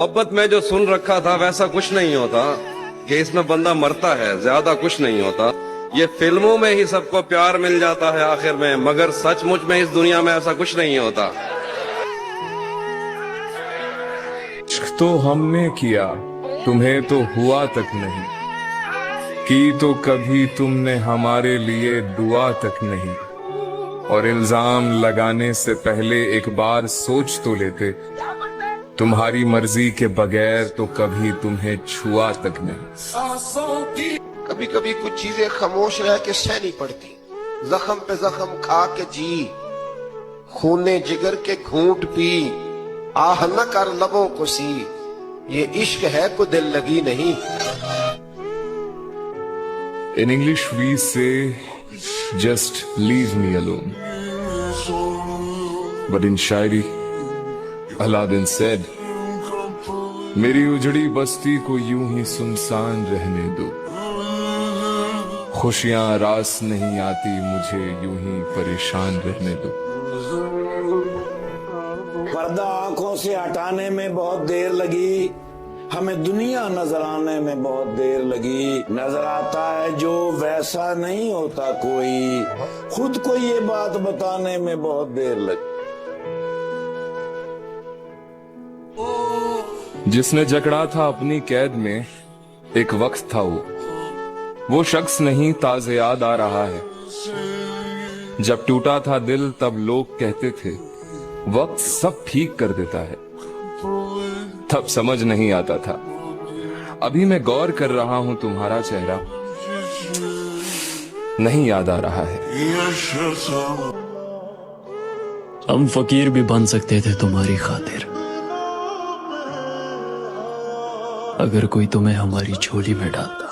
मोहब्बत में जो सुन रखा था वैसा कुछ नहीं होता कि इसमें बंदा मरता है, ज्यादा कुछ नहीं होता। ये फिल्मों में ही सबको प्यार मिल जाता है आखिर में, मगर सचमुच में इस दुनिया में ऐसा कुछ नहीं होता। इश्क तो हमने किया, तुम्हें तो हुआ तक नहीं की, तो कभी तुमने हमारे लिए दुआ तक नहीं। और इल्जाम लगाने से पहले एक बार सोच तो लेते, तुम्हारी मर्जी के बगैर तो कभी तुम्हें छुआ तक नहीं। कभी कभी कुछ चीजें खामोश रह के सहनी पड़ती, जख्म पे जख्म खा के जी, खूने जिगर के घूंट पी, आह न कर लबों को सी, ये इश्क है को दिल लगी नहीं। In English we say just leave me alone, but in Shayari Aladdin said, मेरी उजड़ी बस्ती को यूं ही सुनसान रहने दो, खुशियां रास नहीं आती मुझे यूं ही परेशान रहने दो। पर्दा आंखों से हटाने में बहुत देर लगी, हमें दुनिया नजर आने में बहुत देर लगी। नजर आता है जो वैसा नहीं होता कोई, खुद को ये बात बताने में बहुत देर लगी। जिसने जकड़ा था अपनी कैद में, एक वक्त था वो शख्स नहीं ताज़े याद आ रहा है। जब टूटा था दिल तब लोग कहते थे वक्त सब ठीक कर देता है, तब समझ नहीं आता था। अभी मैं गौर कर रहा हूं तुम्हारा चेहरा नहीं याद आ रहा है। हम फकीर भी बन सकते थे तुम्हारी खातिर, अगर कोई तुम्हें हमारी झोली में डालता।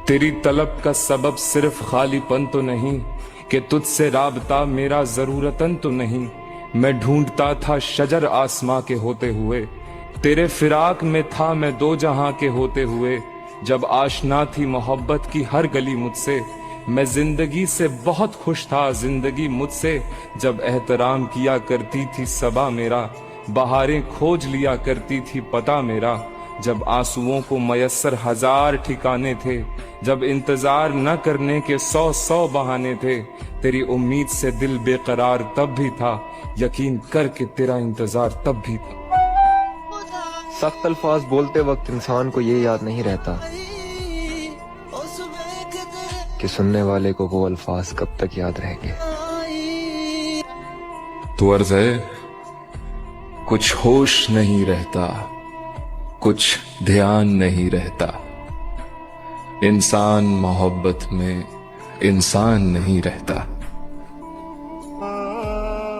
तेरी तलब का सबब सिर्फ खालीपन तो नहीं कि तुझसे राबता मेरा जरूरतन तो नहीं। मैं ढूंढता था शजर आसमां के होते हुए, तेरे फिराक में था मैं दो जहां के होते हुए। जब आशना थी मोहब्बत की हर गली मुझसे, मैं जिंदगी से बहुत खुश था जिंदगी मुझसे। जब एहतराम किया करती थी सबा मेरा, बहारें खोज लिया करती थी पता मेरा। जब आंसुओं को मयस्सर हजार ठिकाने थे, जब इंतजार न करने के 100 बहाने थे। तेरी उम्मीद से दिल बेकरार तब भी था, यकीन करके तेरा इंतजार तब भी था। सख्त अल्फाज बोलते वक्त इंसान को ये याद नहीं रहता कि सुनने वाले को वो अल्फाज कब तक याद रहेंगे। तो अर्ज है, कुछ होश नहीं रहता, कुछ ध्यान नहीं रहता। इंसान मोहब्बत में इंसान नहीं रहता।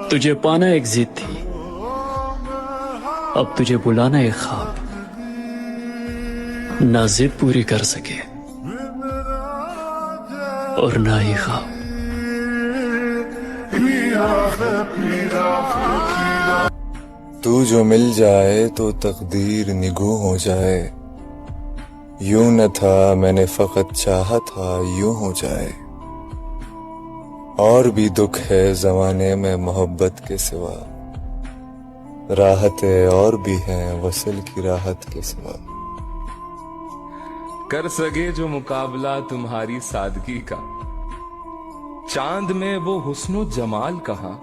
तुझे पाना एक जिद थी, अब तुझे बुलाना एक ख्वाब। ना जिद पूरी कर सके और ना ही ख्वाब। तू जो मिल जाए तो तकदीर निगू हो जाए, यूं न था मैंने फकत चाहा था यूं हो जाए। और भी दुख है जमाने में मोहब्बत के सिवा, राहतें और भी हैं वसल की राहत के सिवा। कर सके जो मुकाबला तुम्हारी सादगी का, चांद में वो हुस्नो जमाल कहां।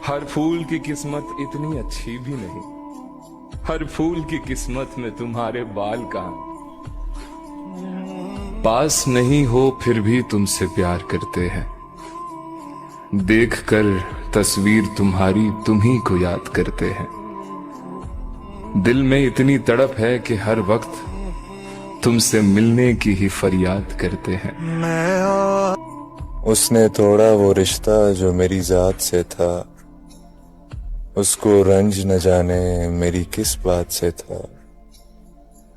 हर फूल की किस्मत इतनी अच्छी भी नहीं, हर फूल की किस्मत में तुम्हारे बाल कहां। पास नहीं हो फिर भी तुमसे प्यार करते हैं, देखकर तस्वीर तुम्हारी तुम ही को याद करते हैं। दिल में इतनी तड़प है कि हर वक्त तुमसे मिलने की ही फरियाद करते हैं। उसने तोड़ा वो रिश्ता जो मेरी जात से था, उसको रंज न जाने मेरी किस बात से था।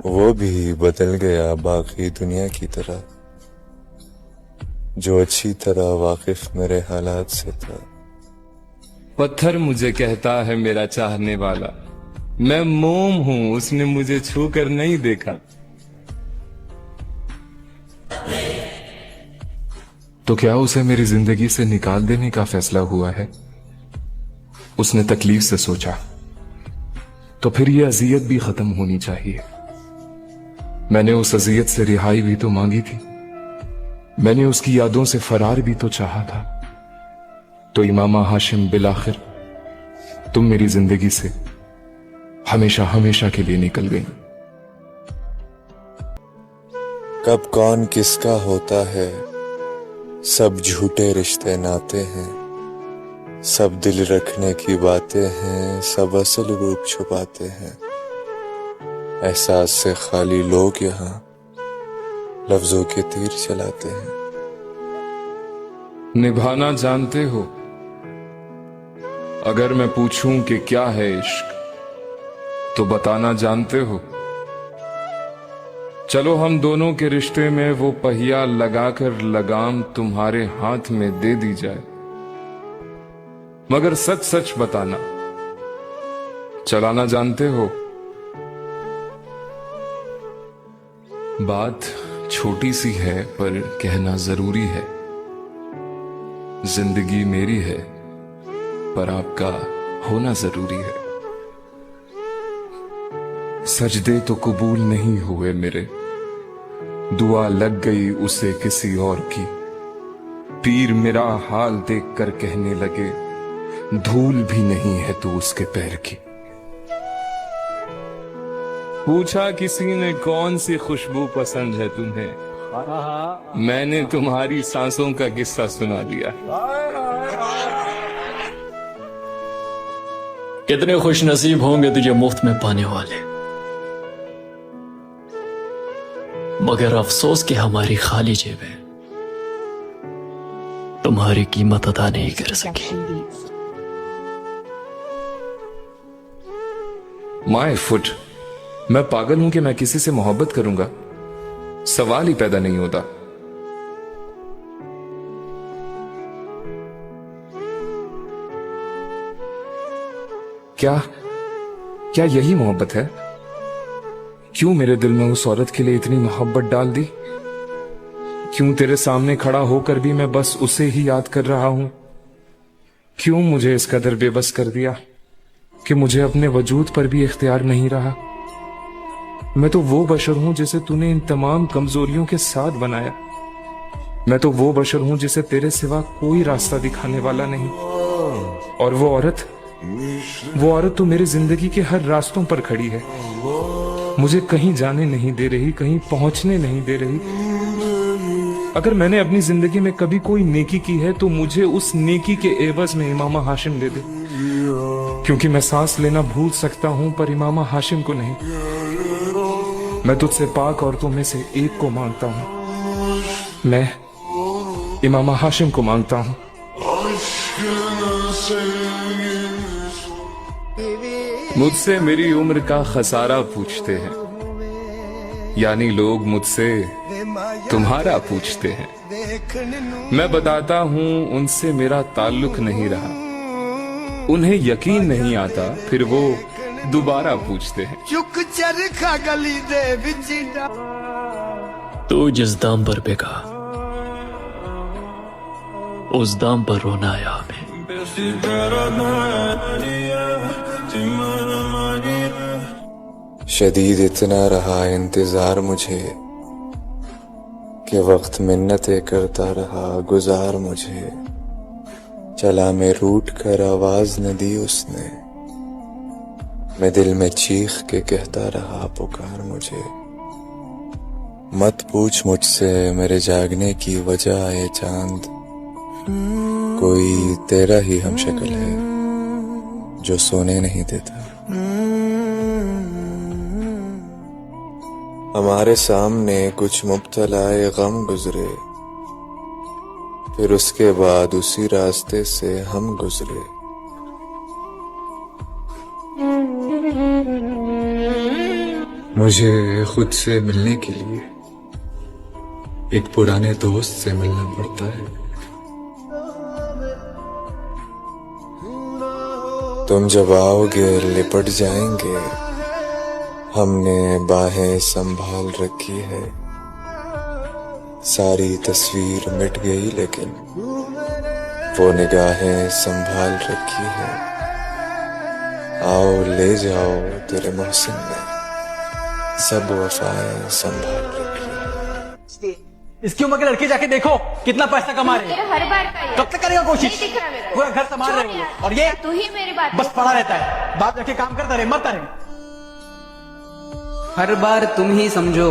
वो भी बदल गया बाकी दुनिया की तरह, जो अच्छी तरह वाकिफ मेरे हालात से था। पत्थर मुझे कहता है मेरा चाहने वाला, मैं मोम हूं उसने मुझे छू कर नहीं देखा। तो क्या उसे मेरी जिंदगी से निकाल देने का फैसला हुआ है? उसने तकलीफ से सोचा, तो फिर यह अजियत भी खत्म होनी चाहिए। मैंने उस अजियत से रिहाई भी तो मांगी थी, मैंने उसकी यादों से फरार भी तो चाहा था। तो इमामा हाशिम, बिलाखिर तुम मेरी जिंदगी से हमेशा हमेशा के लिए निकल गई। कब कौन किसका होता है, सब झूठे रिश्ते नाते हैं, सब दिल रखने की बातें हैं, सब असल रूप छुपाते हैं। एहसास से खाली लोग यहाँ लफ्जों के तीर चलाते हैं। निभाना जानते हो? अगर मैं पूछूं कि क्या है इश्क, तो बताना जानते हो? चलो हम दोनों के रिश्ते में वो पहिया लगाकर लगाम तुम्हारे हाथ में दे दी जाए, मगर सच सच बताना, चलाना जानते हो? बात छोटी सी है पर कहना जरूरी है। जिंदगी मेरी है पर आपका होना जरूरी है। सजदे तो कबूल नहीं हुए मेरे, दुआ लग गई उसे किसी और की। पीर मेरा हाल देखकर कहने लगे, धूल भी नहीं है तू उसके पैर की। पूछा किसी ने कौन सी खुशबू पसंद है तुम्हें, मैंने तुम्हारी सांसों का किस्सा सुना दिया। कितने खुश नसीब होंगे तुझे मुफ्त में पाने वाले, मगर अफसोस कि हमारी खाली जेबें तुम्हारी कीमत अदा नहीं कर सकी। माय फुट, मैं पागल हूं कि मैं किसी से मोहब्बत करूंगा? सवाल ही पैदा नहीं होता। क्या यही मोहब्बत है? क्यों मेरे दिल में उस औरत के लिए इतनी मोहब्बत डाल दी? क्यों तेरे सामने खड़ा होकर भी मैं बस उसे ही याद कर रहा हूं? क्यों मुझे इस कदर बेबस कर दिया कि मुझे अपने वजूद पर भी इख्तियार नहीं रहा? मैं तो वो बशर हूं जिसे तूने इन तमाम कमजोरियों के साथ बनाया। मैं तो वो बशर हूं जिसे तेरे सिवा कोई रास्ता दिखाने वाला नहीं। और वो औरत तो मेरी जिंदगी के हर रास्तों पर खड़ी है, मुझे कहीं जाने नहीं दे रही, कहीं पहुंचने नहीं दे रही। अगर मैंने अपनी जिंदगी में कभी कोई नेकी की है तो मुझे उस नेकी के एवज में इमामा हाशिम दे दे, क्योंकि मैं सांस लेना भूल सकता हूं पर इमामा हाशिम को नहीं। मैं तुझसे पाक औरतों में से एक को मांगता हूं, मैं इमामा हाशिम को मांगता हूं। मुझसे मेरी उम्र का खसारा पूछते हैं, यानी लोग मुझसे तुम्हारा पूछते हैं। मैं बताता हूं उनसे मेरा ताल्लुक नहीं रहा। उन्हें यकीन नहीं आता, फिर वो दोबारा पूछते हैं। तू जिस दाम पर बिका उस दाम पर रोना आया हमें। शदीद इतना रहा इंतजार मुझे कि वक्त मिन्नतें करता रहा गुजार मुझे। चला मैं रूठ कर आवाज न दी उसने, मैं दिल में चीख के कहता रहा पुकार मुझे। मत पूछ मुझसे मेरे जागने की वजह है चांद, कोई तेरा ही हमशक्ल है जो सोने नहीं देता। हमारे सामने कुछ मुब्तलाए गम गुजरे, फिर उसके बाद उसी रास्ते से हम गुजरे। मुझे खुद से मिलने के लिए एक पुराने दोस्त से मिलना पड़ता है। तुम जब आओगे लिपट जाएंगे, हमने बाहें संभाल रखी है। सारी तस्वीर मिट गई लेकिन वो निगाहें संभाल रखी है। आओ ले जाओ तेरे मोहसिन में सब वफाएं संभाल रखी है। इसकी उम्र के लड़के जाके देखो कितना पैसा कमा रहे हैं। हर बार का कब तक करेगा कोशिश? नहीं दिख रहा मेरा। पूरा घर संभाल रहे हैं और ये तू ही मेरी बात बस पड़ा रहता है, बाप जाके काम करता रहे, मरता रहे। हर बार तुम ही समझो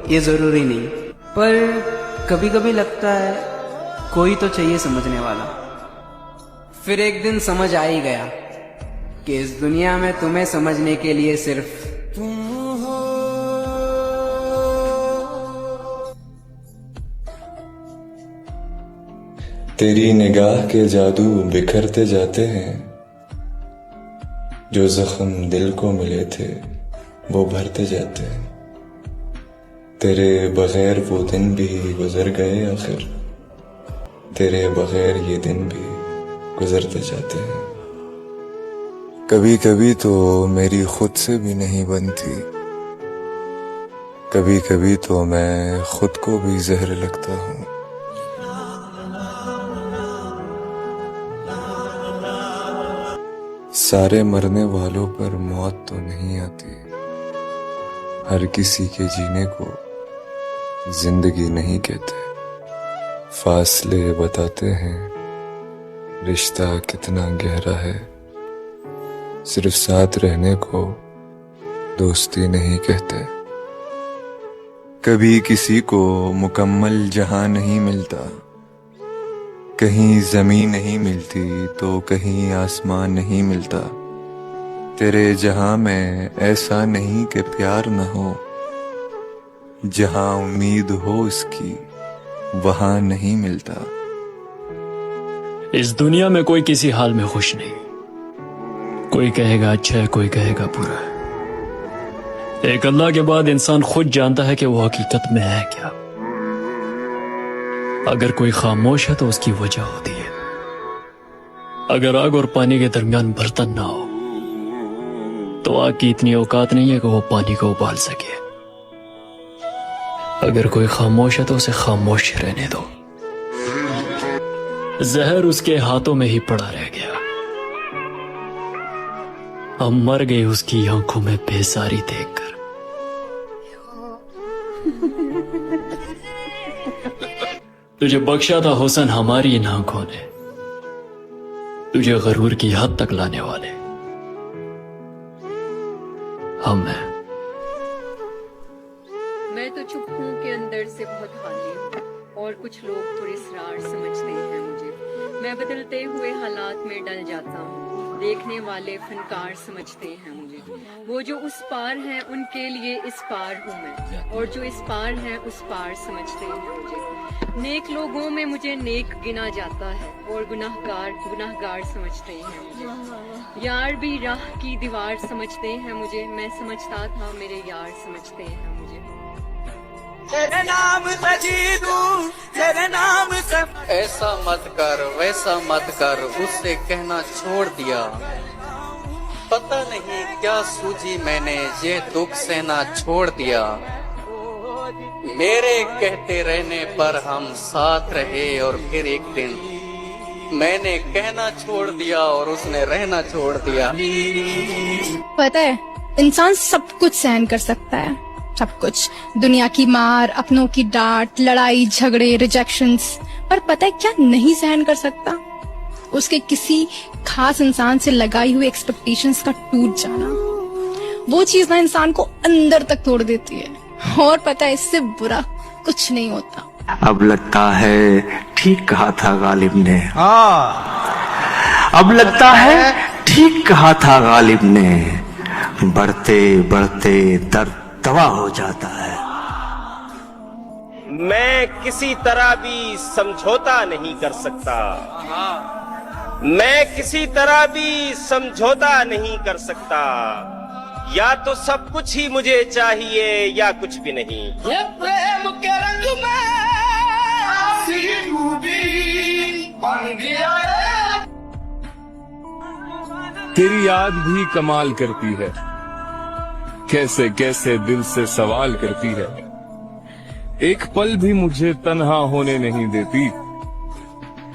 ये जरूरी नहीं, पर कभी कभी लगता है कोई तो चाहिए समझने वाला। फिर एक दिन समझ आ ही गया कि इस दुनिया में तुम्हें समझने के लिए सिर्फ तुम हो। तेरी निगाह के जादू बिखरते जाते हैं, जो जख्म दिल को मिले थे वो भरते जाते हैं। तेरे बगैर वो दिन भी गुजर गए आखिर, तेरे बगैर ये दिन भी गुजरते जाते हैं। कभी कभी तो मेरी खुद से भी नहीं बनती, कभी कभी तो मैं खुद को भी जहर लगता हूँ। सारे मरने वालों पर मौत तो नहीं आती, हर किसी के जीने को जिंदगी नहीं कहते। फासले बताते हैं रिश्ता कितना गहरा है, सिर्फ साथ रहने को दोस्ती नहीं कहते। कभी किसी को मुकम्मल जहां नहीं मिलता, कहीं जमीन नहीं मिलती तो कहीं आसमान नहीं मिलता। तेरे जहां में ऐसा नहीं कि प्यार न हो, जहां उम्मीद हो इसकी वहां नहीं मिलता। इस दुनिया में कोई किसी हाल में खुश नहीं, कोई कहेगा अच्छा है, कोई कहेगा बुरा है। एक अल्लाह के बाद इंसान खुद जानता है कि वो हकीकत में है क्या। अगर कोई खामोश है तो उसकी वजह होती है। अगर आग और पानी के दरमियान बर्तन ना हो तो आग की इतनी औकात नहीं है कि वो पानी को उबाल सके। अगर कोई खामोश है तो उसे खामोश रहने दो। जहर उसके हाथों में ही पड़ा रह गया, हम मर गए उसकी आंखों में बेजारी देखकर। तुझे बख्शा था हुस्न हमारी इन आंखों ने, तुझे गरूर की हद तक लाने वाले हम हैं। मैं तो चुप हूँ के अंदर से बहुत खाली हूँ और कुछ लोग पुरस्कार समझते हैं मुझे। मैं बदलते हुए हालात में डल जाता हूँ, देखने वाले फनकार समझते हैं मुझे। वो जो उस पार है उनके लिए इस पार हूँ मैं, और जो इस पार है उस पार समझते हैं मुझे। नेक लोगों में मुझे नेक गिना जाता है और गुनाहगार गुनाहगार समझते हैं मुझे। यार भी राह की दीवार समझते हैं मुझे, मैं समझता था मेरे यार समझते हैं मुझे। तेरे नाम सजी दूं, तेरे नाम से ऐसा मत कर वैसा मत कर, उससे कहना छोड़ दिया। पता नहीं क्या सूझी मैंने ये दुख सहना छोड़ दिया। मेरे कहते रहने पर हम साथ रहे और फिर एक दिन मैंने कहना छोड़ दिया और उसने रहना छोड़ दिया। पता है इंसान सब कुछ सहन कर सकता है, सब कुछ, दुनिया की मार, अपनों की डांट, लड़ाई झगड़े, रिजेक्शंस, पर पता है क्या नहीं सहन कर सकता? उसके किसी खास इंसान से लगाई हुई एक्सपेक्टेशंस का टूट जाना। वो चीज ना इंसान को अंदर तक तोड़ देती है, और पता है इससे बुरा कुछ नहीं होता। अब लगता है ठीक कहा था गालिब ने, अब लगता है ठीक कहा था गालिब ने, बढ़ते बढ़ते दर्द दवा हो जाता है। मैं किसी तरह भी समझौता नहीं कर सकता, मैं किसी तरह भी समझौता नहीं कर सकता। या तो सब कुछ ही मुझे चाहिए या कुछ भी नहीं। ये प्रेम के रंग में बन गया है। तेरी याद भी कमाल करती है, कैसे कैसे दिल से सवाल करती है। एक पल भी मुझे तन्हा होने नहीं देती।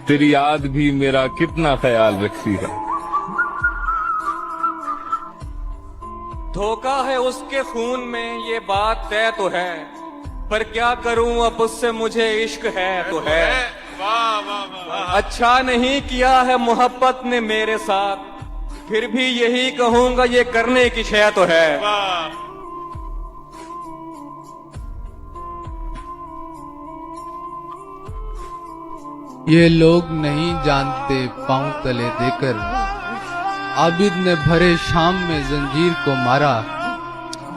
तेरी याद भी मेरा कितना ख्याल रखती है। धोखा है उसके खून में, ये बात तय तो है, पर क्या करूं अब उससे मुझे इश्क है तो है। अच्छा नहीं किया है मोहब्बत ने मेरे साथ, फिर भी यही कहूंगा ये करने की शय तो है। ये लोग नहीं जानते पांव तले देकर, आबिद ने भरे शाम में जंजीर को मारा।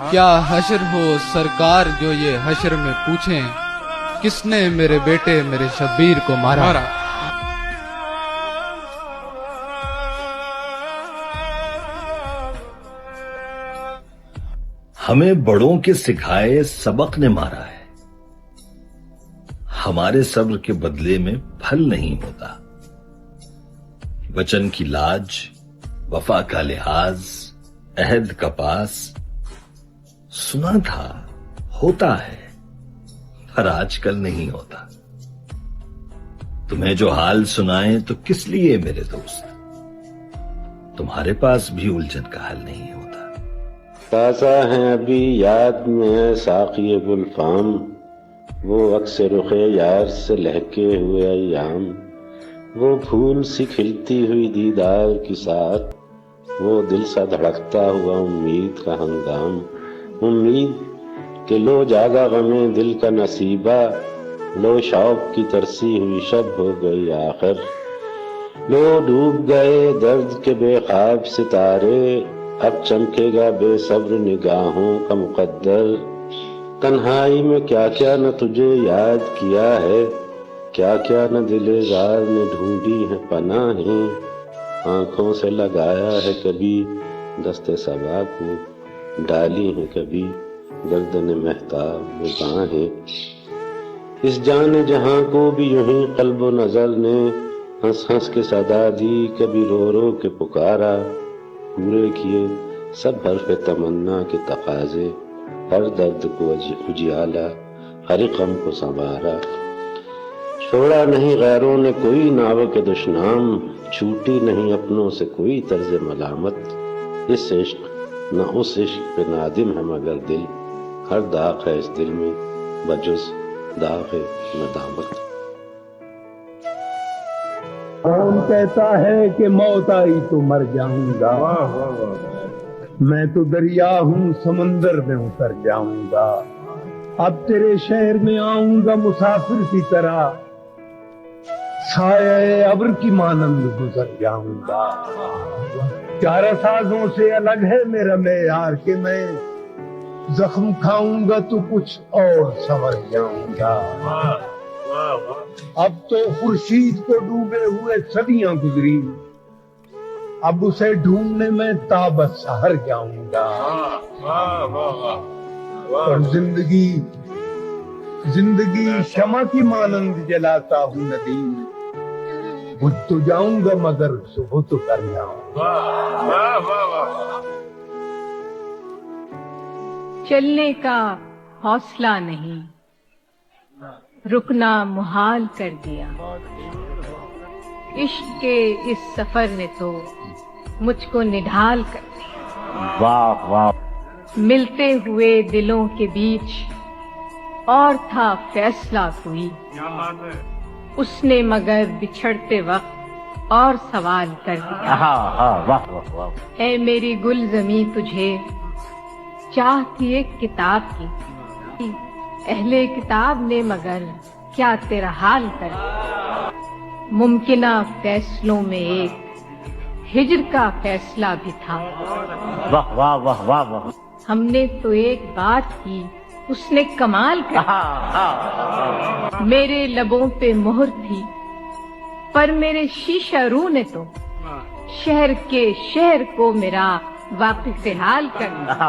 क्या हशर हो सरकार जो ये हशर में पूछें, किसने मेरे बेटे मेरे शब्बीर को मारा। हमें बड़ों के सिखाए सबक ने मारा है, हमारे सब्र के बदले में फल नहीं होता। वचन की लाज, वफा का लिहाज, अहद का पास, सुना था होता है पर आजकल नहीं होता। तुम्हें जो हाल सुनाए तो किस लिए मेरे दोस्त, तुम्हारे पास भी उलझन का हल नहीं होता। ताज़ा है अभी याद में है साक़ी गुलफाम, वो अक्स रुखे यार से लहके हुए अय्याम, वो फूल सी खिलती हुई दीदार की साथ, वो दिल सा धड़कता हुआ उम्मीद का हंगाम। उम्मीद कि लो जागा गमे दिल का नसीबा, लो शौक की तरसी हुई शब हो गई आखिर, लो डूब गए दर्द के बेख्वाब सितारे, अब चमकेगा बेसब्र निगाहों का मुकद्दर। तन्हाई में क्या क्या न तुझे याद किया है, क्या क्या न दिले ज़ार ने ढूंढी है पनाहें। आंखों से लगाया है कभी दस्ते सबा को, डाली है कभी गर्दन महताब में बाहें। इस जाने जहां को भी यूं ही कल्बो नजर ने हंस हंस के सदा दी, कभी रो रो के पुकारा। पूरे किए सब हर्फ तमन्ना के तकाजे, हर दर्द को उजियाला, हर गम को संवारा। छोड़ा नहीं गैरों ने कोई नाव के दुश्नाम, छूटी नहीं अपनों से कोई तर्ज मलामत। इस इश्क न उस इश्क पे नादिम है मगर दिल, हर दाग है इस दिल में बजुज़ दाग नदामत। कौन कहता है कि मौत आई तो मर जाऊंगा, मैं तो दरिया हूँ समंदर में उतर जाऊंगा। अब तेरे शहर में आऊंगा मुसाफिर की तरह, साये अब्र की मानंद गुजर जाऊंगा। चारा साजों से अलग है मेरा मेयार के मैं जख्म खाऊंगा तो कुछ और संवर जाऊंगा। अब तो खुर्शीद को डूबे हुए सदियां गुजरी, अब उसे ढूंढने में ताबत सहर जाऊंगा। और जिंदगी जिंदगी शमा की मानंद जलाता हूँ नदीम, बुझ तो जाऊंगा मगर सुबह तो कर जाऊंगा। चलने का हौसला नहीं, रुकना मुहाल कर दिया। इश्क के इस सफर ने तो मुझको निढाल कर दिया। वाह वाह। मिलते हुए दिलों के बीच और था फैसला कोई, उसने मगर बिछड़ते वक्त और सवाल कर दिया। वाह वाह वाह। ऐ मेरी गुल जमी तुझे चाह थी एक किताब की, अहले किताब ने मगर क्या तेरा हाल कर दिया। मुमकिना फैसलों में एक हिज्र का फैसला भी था। वाह वाह वाह वाह वाह। हमने तो एक बात की, उसने कमाल कर दिया। मेरे लबों पे मोहर थी, पर मेरे शीशा रू ने तो शहर के शहर को मेरा वाकिफ हाल कर दिया।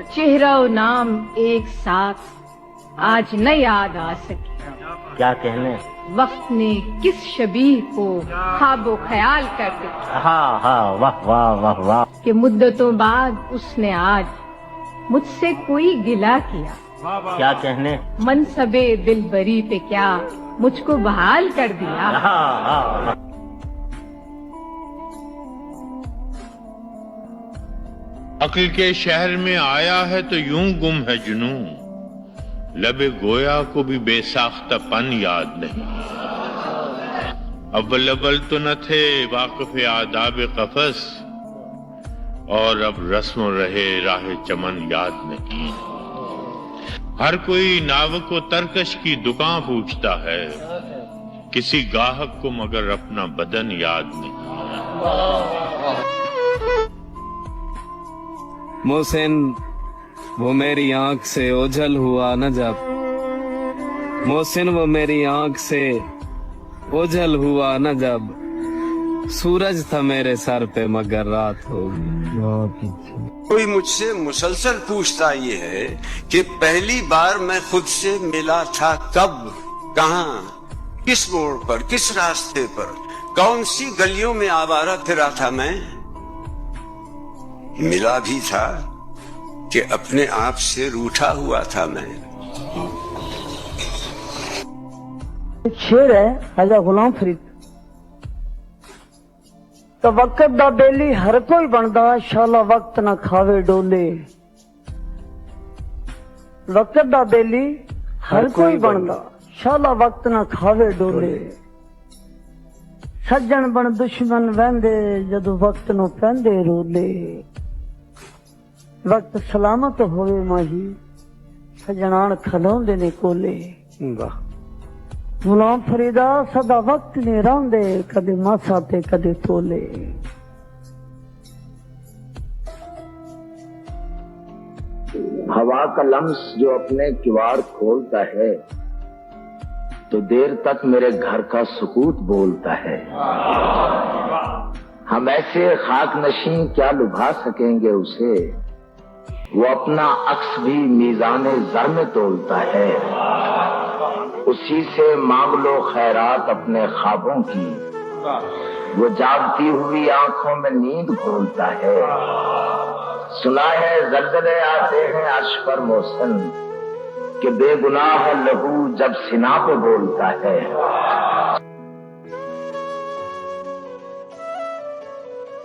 चेहरा और नाम एक साथ आज न याद आ सके, क्या कहने वक्त ने किस शबीह को ख्वाबो ख्याल कर दिया। वाह वाह वाह वाह। कि मुद्दतों बाद उसने आज मुझसे कोई गिला किया, क्या कहने। मनसबे दिलबरी पे क्या मुझको बहाल कर दिया। अक्ल के शहर में आया है तो यूं गुम है जुनू, लबे गोया को भी बेसाख्तापन याद नहीं। अव्वल अव्वल तो न थे वाक़िफ़ आदाब कफस, और अब रस्म रहे राह चमन याद नहीं। हर कोई नाव को तरकश की दुकान पूछता है, किसी गाहक को मगर अपना बदन याद नहीं। मोहसिन वो मेरी आंख से ओझल हुआ न जब, मोहसिन वो मेरी आंख से ओझल हुआ न जब, सूरज था मेरे सर पे मगर रात होगी। कोई मुझसे मुसलसल पूछता ये है कि पहली बार मैं खुद से मिला था कब, कहाँ, किस मोड़ पर, किस रास्ते पर, कौन सी गलियों में आवारा फिरा था मैं। मिला भी था कि अपने आप से रूठा हुआ था मैं। शेर है ख्वाजा गुलाम फरीद। तो वक्त दा बेली हर कोई बनदा, शाला वक्त ना खावे डोले। वक्त दा बेली हर कोई बनदा, शाला वक्त ना खावे डोले। सज्जन बन दुश्मन वहंदे, जदों वक्त नु पैंदे रोले। वक्त सलामत होवे माही, सजनान खलोंदे ने कोले। गुलाम फरीदा सदा वक्त ने रांदे, कदे मासा ते कदे तोले। हवा का लम्स जो अपने किवाड़ खोलता है, तो देर तक मेरे घर का सुकूत बोलता है। हम ऐसे खाक नशीं क्या लुभा सकेंगे उसे, वो अपना अक्स भी मीज़ाने ज़र में तोलता है। उसी से मांग लो खैरात अपने ख्वाबों की, वो जागती हुई आंखों में नींद घोलता है। सुना है ज़लज़ले आते हैं अर्श पर मोहसिन, कि बेगुनाह लहू जब सिना पे बोलता है।